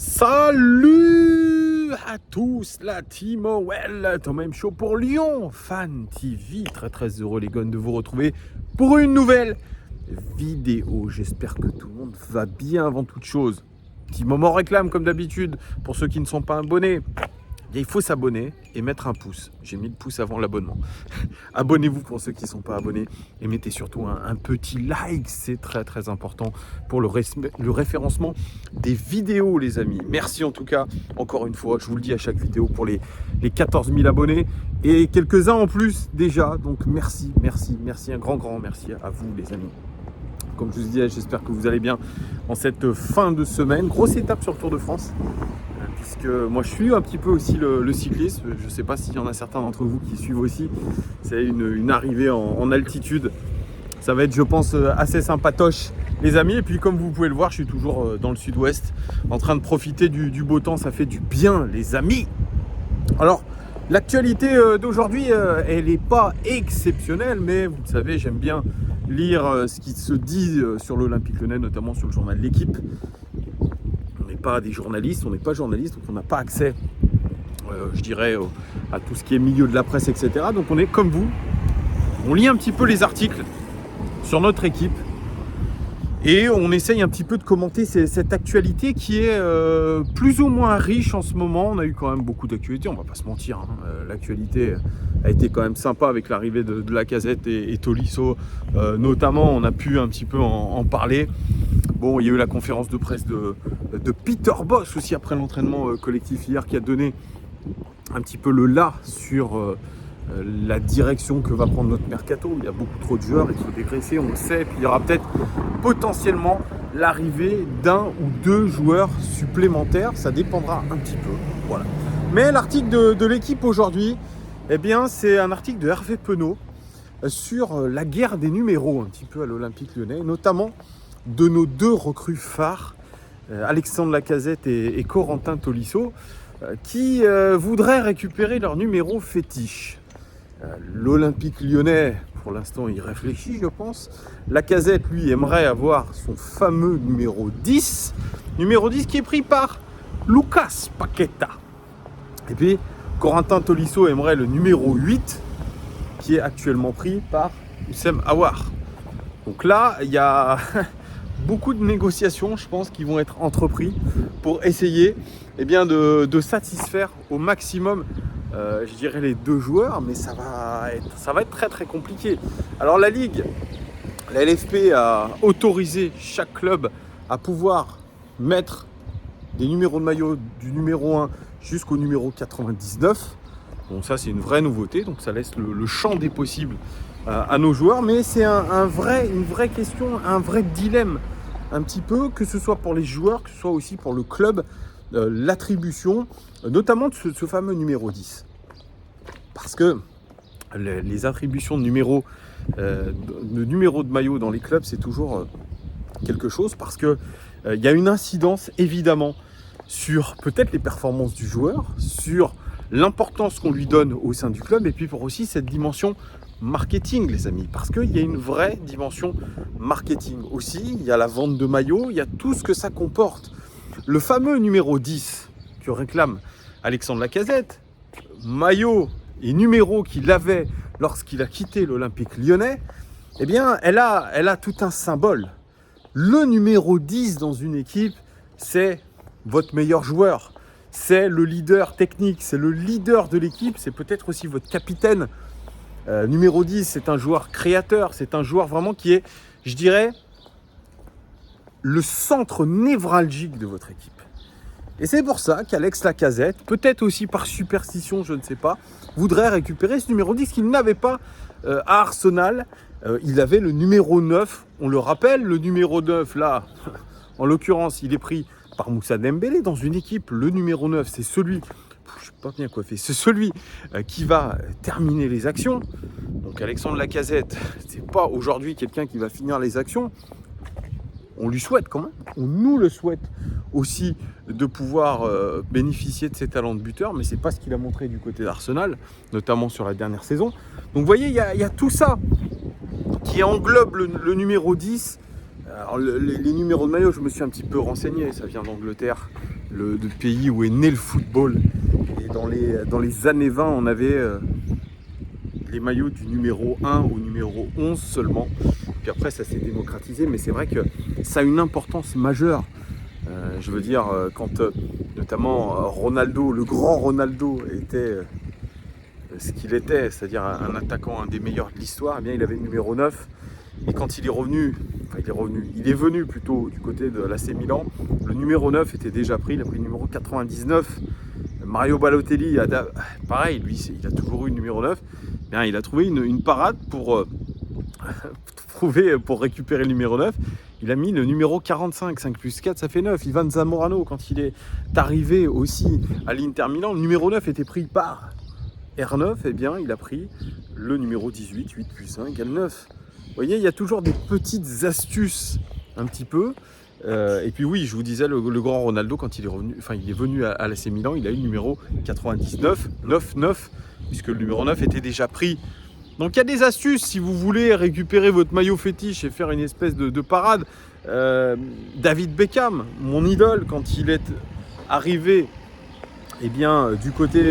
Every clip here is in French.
Salut à tous, la team OL, Tom M Show pour Lyon Fan TV. Très heureux les gars de vous retrouver pour une nouvelle vidéo. J'espère que tout le monde va bien avant toute chose. Petit moment réclame comme d'habitude pour ceux qui ne sont pas abonnés. Il faut s'abonner et mettre un pouce. J'ai mis le pouce avant l'abonnement. Abonnez-vous pour ceux qui ne sont pas abonnés. Et mettez surtout un petit like. C'est très important pour le référencement des vidéos, les amis. Merci en tout cas, encore une fois. Je vous le dis à chaque vidéo pour les 14 000 abonnés. Et quelques-uns en plus déjà. Donc merci. Un grand merci à vous, les amis. Comme je vous disais, j'espère que vous allez bien en cette fin de semaine. Grosse étape sur le Tour de France. Puisque moi je suis un petit peu aussi le cyclisme, je ne sais pas s'il y en a certains d'entre vous qui suivent aussi, c'est une arrivée en altitude, ça va être je pense assez sympatoche les amis, et puis comme vous pouvez le voir je suis toujours dans le sud-ouest en train de profiter du beau temps, ça fait du bien les amis. Alors l'actualité d'aujourd'hui elle n'est pas exceptionnelle, mais vous le savez j'aime bien lire ce qui se dit sur l'Olympique Lyonnais, notamment sur le journal de l'équipe. Pas des journalistes, on n'est pas journalistes, donc on n'a pas accès, je dirais, à tout ce qui est milieu de la presse, etc. Donc on est comme vous, on lit un petit peu les articles sur notre équipe et on essaye un petit peu de commenter cette actualité qui est plus ou moins riche en ce moment. On a eu quand même beaucoup d'actualités, on va pas se mentir, hein. L'actualité a été quand même sympa avec l'arrivée de Lacazette et Tolisso, notamment on a pu un petit peu en parler. Bon, il y a eu la conférence de presse de Peter Bosz aussi après l'entraînement collectif hier qui a donné un petit peu le là sur la direction que va prendre notre mercato. Il y a beaucoup trop de joueurs, il faut dégraisser, on le sait. Puis il y aura peut-être potentiellement l'arrivée d'un ou deux joueurs supplémentaires. Ça dépendra un petit peu. Voilà. Mais l'article de l'équipe aujourd'hui, eh bien, c'est un article de Hervé Penaud sur la guerre des numéros un petit peu à l'Olympique Lyonnais, notamment de nos deux recrues phares, Alexandre Lacazette et Corentin Tolisso, qui voudraient récupérer leur numéro fétiche. L'Olympique Lyonnais, pour l'instant, il réfléchit, je pense. Lacazette, lui, aimerait avoir son fameux numéro 10. Numéro 10 qui est pris par Lucas Paqueta. Et puis, Corentin Tolisso aimerait le numéro 8, qui est actuellement pris par Houssem Aouar. Donc là, il y a beaucoup de négociations, je pense, qui vont être entreprises pour essayer de satisfaire au maximum, je dirais, les deux joueurs, mais ça va être très compliqué. Alors la Ligue, la LFP a autorisé chaque club à pouvoir mettre des numéros de maillot du numéro 1 jusqu'au numéro 99. Bon, ça c'est une vraie nouveauté, donc ça laisse le champ des possibles à nos joueurs, mais c'est une vraie question, un vrai dilemme un petit peu, que ce soit pour les joueurs, que ce soit aussi pour le club, l'attribution, notamment de ce fameux numéro 10. Parce que les attributions de numéros de maillot dans les clubs, c'est toujours quelque chose, parce que il y a une incidence évidemment sur peut-être les performances du joueur, sur l'importance qu'on lui donne au sein du club, et puis pour aussi cette dimension marketing, les amis, parce qu'il y a une vraie dimension marketing aussi. Il y a la vente de maillots, il y a tout ce que ça comporte. Le fameux numéro 10 que réclame Alexandre Lacazette, maillot et numéro qu'il avait lorsqu'il a quitté l'Olympique Lyonnais, eh bien, elle a tout un symbole. Le numéro 10 dans une équipe, c'est votre meilleur joueur. C'est le leader technique, c'est le leader de l'équipe, c'est peut-être aussi votre capitaine. Numéro 10, c'est un joueur créateur, c'est un joueur vraiment qui est, je dirais, le centre névralgique de votre équipe. Et c'est pour ça qu'Alex Lacazette, peut-être aussi par superstition, je ne sais pas, voudrait récupérer ce numéro 10 qu'il n'avait pas à Arsenal. Il avait le numéro 9, on le rappelle, le numéro 9, là, en l'occurrence, il est pris par Moussa Dembélé dans une équipe. Le numéro 9, c'est celui, je ne suis pas bien coiffé, c'est celui qui va terminer les actions. Donc Alexandre Lacazette, c'est pas aujourd'hui quelqu'un qui va finir les actions. On lui souhaite quand même, on nous le souhaite aussi de pouvoir bénéficier de ses talents de buteur, mais c'est pas ce qu'il a montré du côté d'Arsenal, notamment sur la dernière saison. Donc vous voyez, il y a tout ça qui englobe le numéro 10. Alors les numéros de maillot, je me suis un petit peu renseigné, ça vient d'Angleterre. le pays où est né le football. Et dans les années 20, on avait les maillots du numéro 1 au numéro 11 seulement. Puis après, ça s'est démocratisé, mais c'est vrai que ça a une importance majeure. Je veux dire, quand notamment Ronaldo, le grand Ronaldo, était ce qu'il était, c'est-à-dire un attaquant, un des meilleurs de l'histoire, eh bien, il avait le numéro 9. Et quand il est revenu, il est venu plutôt du côté de l'AC Milan, le numéro 9 était déjà pris, il a pris le numéro 99. Mario Balotelli, pareil, lui, il a toujours eu le numéro 9. Bien, il a trouvé une parade pour récupérer le numéro 9. Il a mis le numéro 45, 5 plus 4, ça fait 9. Ivan Zamorano, quand il est arrivé aussi à l'Inter Milan, le numéro 9 était pris par R9, eh bien, il a pris le numéro 18, 8 plus 1 égale 9. Vous voyez, il y a toujours des petites astuces, un petit peu. Et puis oui, je vous disais, le grand Ronaldo, quand il est venu à l'AC Milan, il a eu le numéro 99, 9, puisque le numéro 9 était déjà pris. Donc il y a des astuces si vous voulez récupérer votre maillot fétiche et faire une espèce de parade. David Beckham, mon idole, quand il est arrivé du côté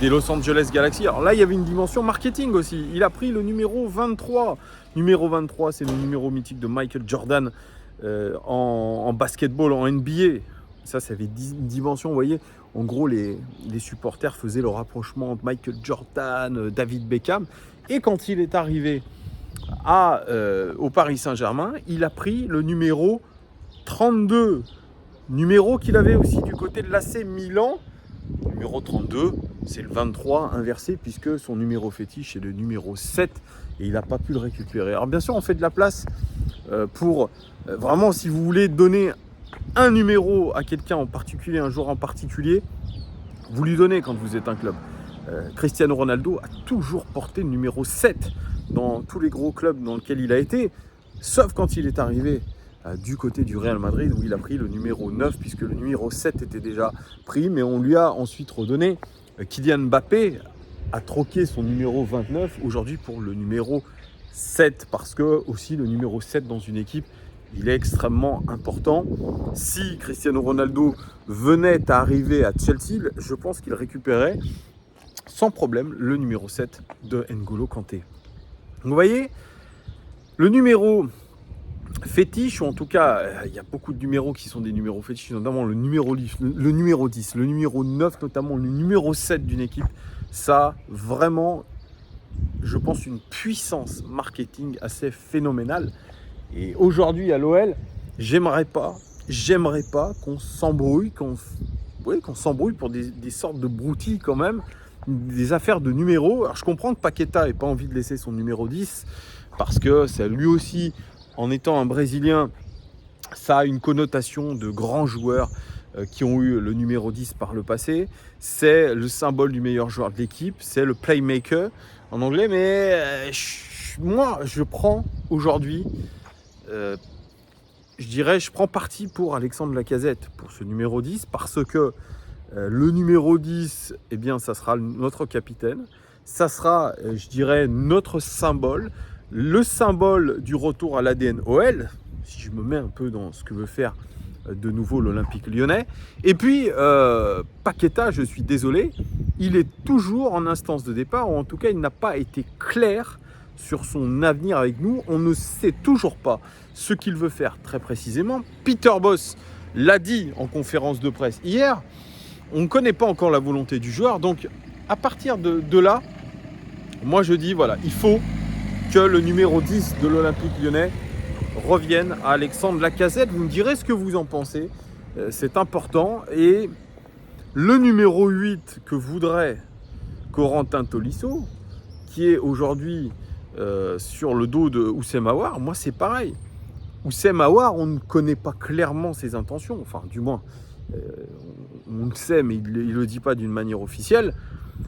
des Los Angeles Galaxy. Alors là, il y avait une dimension marketing aussi. Il a pris le numéro 23. Numéro 23, c'est le numéro mythique de Michael Jordan en basketball, en NBA. Ça avait une dimension, vous voyez. En gros, les supporters faisaient le rapprochement entre Michael Jordan, David Beckham. Et quand il est arrivé au Paris Saint-Germain, il a pris le numéro 32. Numéro qu'il avait aussi du côté de l'AC Milan. Numéro 32, c'est le 23 inversé puisque son numéro fétiche est le numéro 7 et il n'a pas pu le récupérer. Alors bien sûr, on fait de la place pour vraiment, si vous voulez donner un numéro à quelqu'un en particulier, un joueur en particulier, vous lui donnez quand vous êtes un club. Cristiano Ronaldo a toujours porté le numéro 7 dans tous les gros clubs dans lesquels il a été, sauf quand il est arrivé du côté du Real Madrid où il a pris le numéro 9 puisque le numéro 7 était déjà pris, mais on lui a ensuite redonné. Kylian Mbappé a troqué son numéro 29 aujourd'hui pour le numéro 7 parce que aussi le numéro 7 dans une équipe, il est extrêmement important. Si Cristiano Ronaldo venait à arriver à Chelsea, je pense qu'il récupérait sans problème le numéro 7 de N'Golo Kanté. Vous voyez, le numéro fétiche, ou en tout cas, il y a beaucoup de numéros qui sont des numéros fétiches, notamment le numéro 10, le numéro 9, notamment le numéro 7 d'une équipe. Ça, vraiment, je pense, une puissance marketing assez phénoménale. Et aujourd'hui, à l'OL, j'aimerais pas qu'on s'embrouille, qu'on s'embrouille pour des sortes de broutilles quand même, des affaires de numéros. Alors, je comprends que Paqueta n'ait pas envie de laisser son numéro 10, parce que c'est lui aussi, en étant un Brésilien, ça a une connotation de grands joueurs qui ont eu le numéro 10 par le passé. C'est le symbole du meilleur joueur de l'équipe, c'est le playmaker en anglais. Mais moi, je prends aujourd'hui, je prends parti pour Alexandre Lacazette, pour ce numéro 10, parce que le numéro 10, eh bien, ça sera notre capitaine. Ça sera, notre symbole. Le symbole du retour à l'ADN OL, si je me mets un peu dans ce que veut faire de nouveau l'Olympique lyonnais. Et puis, Paqueta, je suis désolé, il est toujours en instance de départ, ou en tout cas, il n'a pas été clair sur son avenir avec nous. On ne sait toujours pas ce qu'il veut faire très précisément. Peter Bosz l'a dit en conférence de presse hier, on ne connaît pas encore la volonté du joueur. Donc, à partir de là, moi je dis, voilà, il faut que le numéro 10 de l'Olympique lyonnais revienne à Alexandre Lacazette. Vous me direz ce que vous en pensez. C'est important. Et le numéro 8 que voudrait Corentin Tolisso, qui est aujourd'hui sur le dos de Houssem Aouar, moi c'est pareil. Houssem Aouar, on ne connaît pas clairement ses intentions. Enfin, du moins, on le sait, mais il ne le dit pas d'une manière officielle.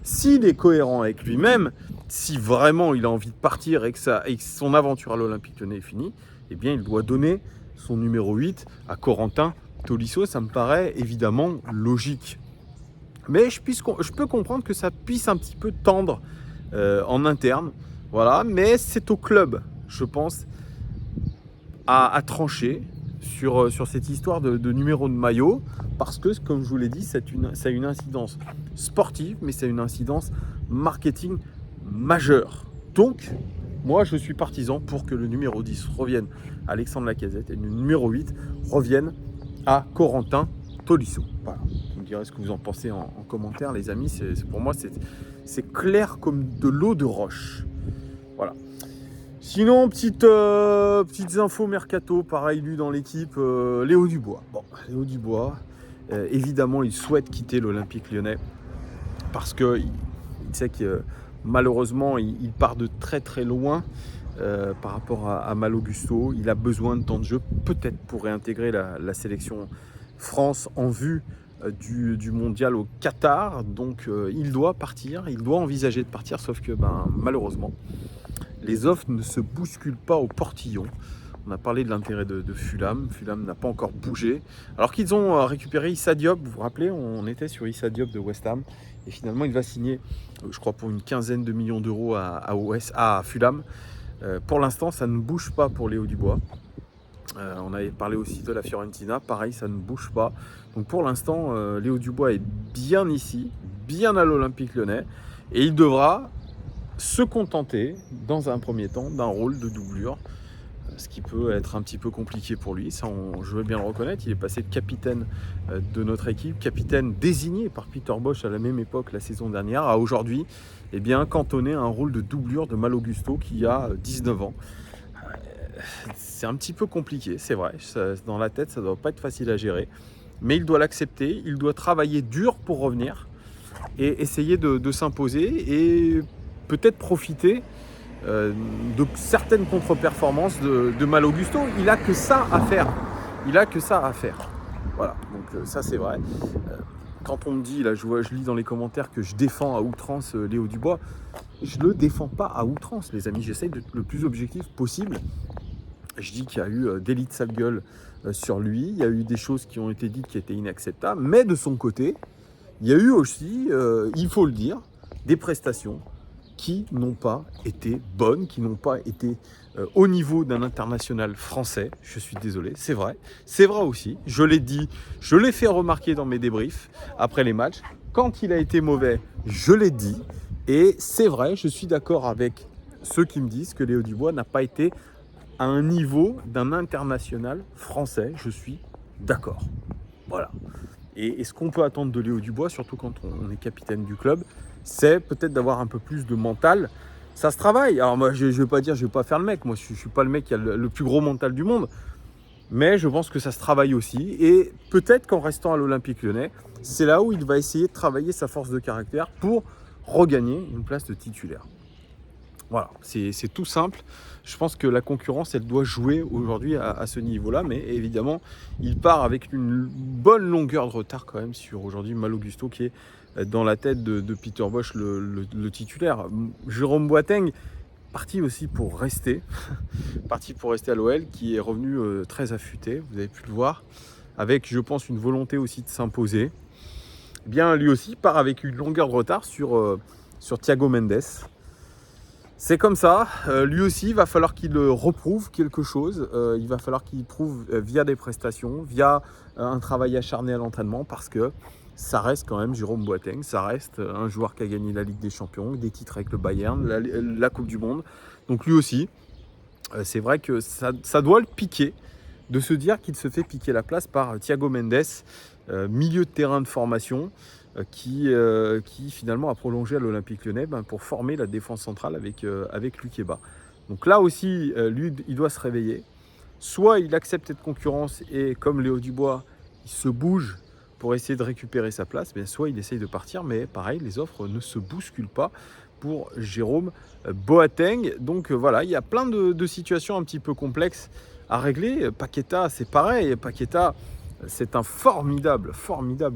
S'il est cohérent avec lui-même, si vraiment il a envie de partir et que son aventure à l'Olympique lyonnais est finie, eh bien il doit donner son numéro 8 à Corentin Tolisso. Ça me paraît évidemment logique. Mais je peux comprendre que ça puisse un petit peu tendre en interne. Voilà, mais c'est au club, je pense, à trancher sur cette histoire de numéro de maillot. parce que, comme je vous l'ai dit, ça a une incidence sportive, mais c'est une incidence marketing majeure. Donc, moi, je suis partisan pour que le numéro 10 revienne à Alexandre Lacazette et le numéro 8 revienne à Corentin Tolisso. Voilà. Vous me direz ce que vous en pensez en commentaire, les amis. Pour moi, c'est clair comme de l'eau de roche. Voilà. Sinon, petites infos mercato, pareil, lu dans l'équipe, Léo Dubois. Bon, Léo Dubois, évidemment, il souhaite quitter l'Olympique Lyonnais parce qu'il sait que malheureusement, il part de très très loin par rapport à Malo Gusto. Il a besoin de temps de jeu, peut-être pour réintégrer la sélection France en vue du mondial au Qatar. Donc, il doit partir, il doit envisager de partir, sauf que malheureusement, les offres ne se bousculent pas au portillon. On a parlé de l'intérêt de Fulham. Fulham n'a pas encore bougé. Alors qu'ils ont récupéré Issa Diop. Vous vous rappelez, on était sur Issa Diop de West Ham. Et finalement, il va signer, je crois, pour une quinzaine de millions d'euros à Fulham. Pour l'instant, ça ne bouge pas pour Léo Dubois. On avait parlé aussi de la Fiorentina. Pareil, ça ne bouge pas. Donc pour l'instant, Léo Dubois est bien ici, bien à l'Olympique Lyonnais. Et il devra se contenter, dans un premier temps, d'un rôle de doublure, ce qui peut être un petit peu compliqué pour lui. Ça, je veux bien le reconnaître. Il est passé de capitaine de notre équipe, capitaine désigné par Peter Bosz à la même époque, la saison dernière, à aujourd'hui, cantonné à un rôle de doublure de Malo Gusto qui a 19 ans. C'est un petit peu compliqué, c'est vrai. Dans la tête, ça ne doit pas être facile à gérer. Mais il doit l'accepter, il doit travailler dur pour revenir et essayer de s'imposer et peut-être profiter de certaines contre-performances de Malo Gusto. Il n'a que ça à faire. Voilà, donc ça c'est vrai. Quand on me dit, là je lis dans les commentaires que je défends à outrance Léo Dubois, je ne le défends pas à outrance, les amis. J'essaye d'être le plus objectif possible. Je dis qu'il y a eu des lits de sale gueule sur lui. Il y a eu des choses qui ont été dites qui étaient inacceptables. Mais de son côté, il y a eu aussi, il faut le dire, des prestations qui n'ont pas été bonnes, qui n'ont pas été au niveau d'un international français. Je suis désolé, c'est vrai aussi. Je l'ai dit, je l'ai fait remarquer dans mes débriefs après les matchs. Quand il a été mauvais, je l'ai dit. Et c'est vrai, je suis d'accord avec ceux qui me disent que Léo Dubois n'a pas été à un niveau d'un international français. Je suis d'accord. Voilà. Et ce qu'on peut attendre de Léo Dubois, surtout quand on est capitaine du club, c'est peut-être d'avoir un peu plus de mental. Ça se travaille. Alors moi, je ne vais pas dire, je ne vais pas faire le mec. Moi, je ne suis pas le mec qui a le plus gros mental du monde. Mais je pense que ça se travaille aussi. Et peut-être qu'en restant à l'Olympique Lyonnais, c'est là où il va essayer de travailler sa force de caractère pour regagner une place de titulaire. Voilà, c'est tout simple. Je pense que la concurrence, elle doit jouer aujourd'hui à ce niveau-là. Mais évidemment, il part avec une bonne longueur de retard quand même sur aujourd'hui Malo Gusto qui est dans la tête de Peter Bosz, le titulaire. Jérôme Boateng, parti aussi pour rester. Parti pour rester à l'OL, qui est revenu très affûté, vous avez pu le voir. Avec, je pense, une volonté aussi de s'imposer. Eh bien, lui aussi part avec une longueur de retard sur Thiago Mendes. C'est comme ça, lui aussi, il va falloir qu'il reprouve quelque chose, il va falloir qu'il prouve via des prestations, via un travail acharné à l'entraînement, parce que ça reste quand même Jérôme Boateng, ça reste un joueur qui a gagné la Ligue des Champions, des titres avec le Bayern, la Coupe du Monde. Donc lui aussi, c'est vrai que ça doit le piquer, de se dire qu'il se fait piquer la place par Thiago Mendes, milieu de terrain de formation, qui finalement a prolongé à l'Olympique Lyonnais pour former la défense centrale avec Lukeba. Donc là aussi, lui, il doit se réveiller. Soit il accepte cette concurrence et comme Léo Dubois, il se bouge pour essayer de récupérer sa place, soit il essaye de partir, mais pareil, les offres ne se bousculent pas pour Jérôme Boateng. Donc voilà, il y a plein de situations un petit peu complexes à régler. Paqueta, c'est pareil. Paqueta, c'est un formidable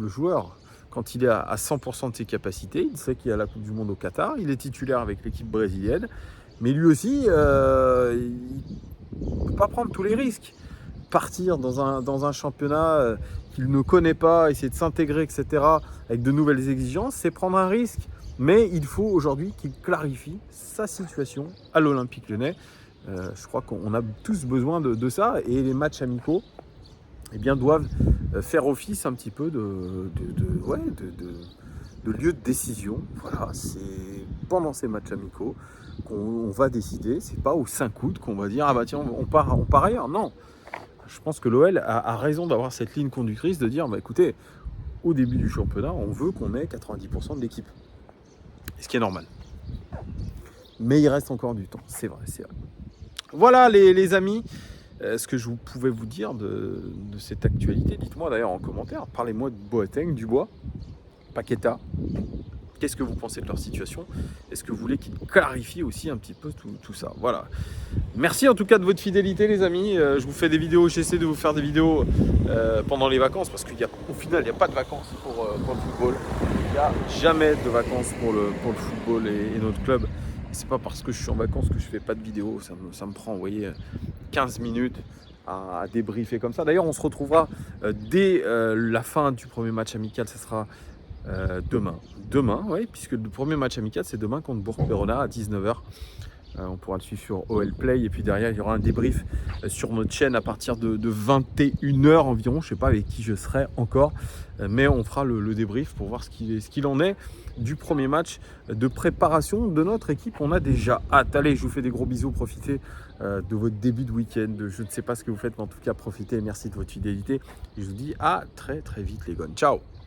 joueur. Quand il est à 100% de ses capacités, il sait qu'il y a la Coupe du Monde au Qatar, il est titulaire avec l'équipe brésilienne, mais lui aussi, il ne peut pas prendre tous les risques. Partir dans un championnat qu'il ne connaît pas, essayer de s'intégrer, etc., avec de nouvelles exigences, c'est prendre un risque. Mais il faut aujourd'hui qu'il clarifie sa situation à l'Olympique Lyonnais. Je crois qu'on a tous besoin de ça, et les matchs amicaux eh bien, doivent faire office un petit peu de lieu de décision. Voilà, c'est pendant ces matchs amicaux qu'on va décider. C'est pas au 5 août qu'on va dire ah bah tiens on part ailleurs. Non, je pense que l'OL a raison d'avoir cette ligne conductrice de dire bah écoutez, au début du championnat, on veut qu'on ait 90% de l'équipe, ce qui est normal. Mais il reste encore du temps, c'est vrai. Voilà les amis. Ce que je pouvais vous dire de cette actualité, dites-moi d'ailleurs en commentaire, parlez-moi de Boateng, Dubois, Paqueta. Qu'est-ce que vous pensez de leur situation? Est-ce que vous voulez qu'ils clarifient aussi un petit peu tout ça? Voilà. Merci en tout cas de votre fidélité les amis. Je vous fais des vidéos, j'essaie de vous faire des vidéos pendant les vacances parce qu'au final il n'y a pas de vacances pour le football. Il n'y a jamais de vacances pour le football et notre club. C'est pas parce que je suis en vacances que je fais pas de vidéos. Ça me prend, vous voyez, 15 minutes à débriefer comme ça. D'ailleurs, on se retrouvera dès la fin du premier match amical. Ça sera demain. Demain, oui, puisque le premier match amical, c'est demain contre Bourg-Péronard à 19h. On pourra le suivre sur OL Play. Et puis derrière, il y aura un débrief sur notre chaîne à partir de 21h environ. Je ne sais pas avec qui je serai encore. Mais on fera le débrief pour voir ce qu'il en est du premier match de préparation de notre équipe. On a déjà hâte. Allez, je vous fais des gros bisous. Profitez de votre début de week-end. Je ne sais pas ce que vous faites, mais en tout cas, profitez. Merci de votre fidélité. Et je vous dis à très très vite les gars. Ciao!